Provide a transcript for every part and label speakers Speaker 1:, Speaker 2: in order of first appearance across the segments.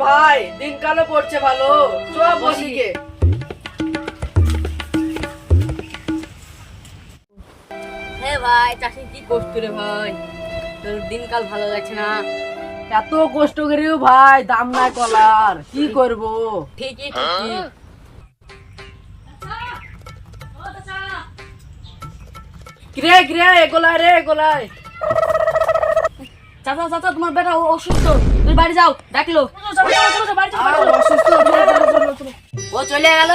Speaker 1: ভাই, দিনকালও পড়ছে ভালো। চ বসি গে।
Speaker 2: হ্যাঁ ভাই, চাষি কি কষ্ট রে ভাই, তোর দিনকাল ভালো লাগছে না।
Speaker 1: এত কষ্ট করেও ভাই দাম নাই কলার, কি করব?
Speaker 2: ঠিকই ঠিকই।
Speaker 1: কিরে কিরে এগোলায় রে এগোলায়।
Speaker 2: চাচা চাচা, তোমার বেটা অসুস্থ, তুমি বাড়ি যাও, ডাকলো।
Speaker 1: অসুস্থ, চলো, চলো, চলো, চলো।
Speaker 2: ও চলে গেল,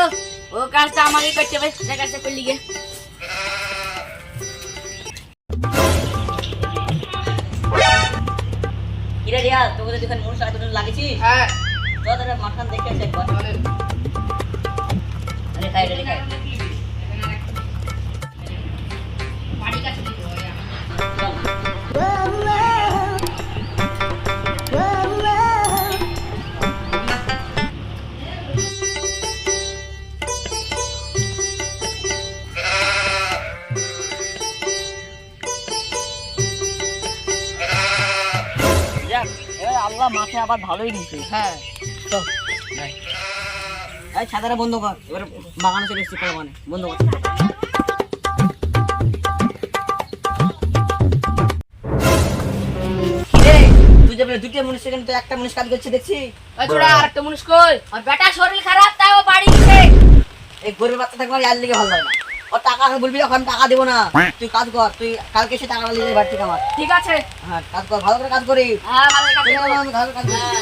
Speaker 2: ও কাজটা আমাকে করতে হবে, যে কাজটা করলি গে। কিরে রিয়া, তোকে তো দেখেন মন সারা দুটো লাগেছি।
Speaker 1: হ্যাঁ,
Speaker 2: তো তোরা মাখান দেখে আসে একবার।
Speaker 1: চলেন।
Speaker 2: আরে খাই রে খাই। যাক, এবার আল্লাহ মাঠে আবার ভালোই দিছে।
Speaker 1: হ্যাঁ,
Speaker 2: চল এই ছাতাটা বন্ধ কর, এবার বাগানে চলে এসেছি কলবানে, বন্ধ কর। কিরে, তুই যে দুটো মানুষ সেখানে তো একটা মানুষ কাজ করছে দেখছি।
Speaker 1: এই ছোড়া আরেকটা মানুষ কই?
Speaker 2: আর বেটা শরীর খারাপ, তাই ও বাড়ি গেছে। এই গরিব বাচ্চা থাকলে আর লিগে ভালো লাগে না। ও টাকা বলবি, এখন টাকা দেবো না, তুই কাজ কর, তুই কালকে এসে টাকা নিয়ে বাড়ি থেকে আমার।
Speaker 1: ঠিক আছে।
Speaker 2: হ্যাঁ কাজ কর, ভালো করে কাজ করি।
Speaker 1: হ্যাঁ, ভালো কাজ
Speaker 2: ভালো
Speaker 1: করো।
Speaker 2: করে কাজ করি।
Speaker 1: হ্যাঁ।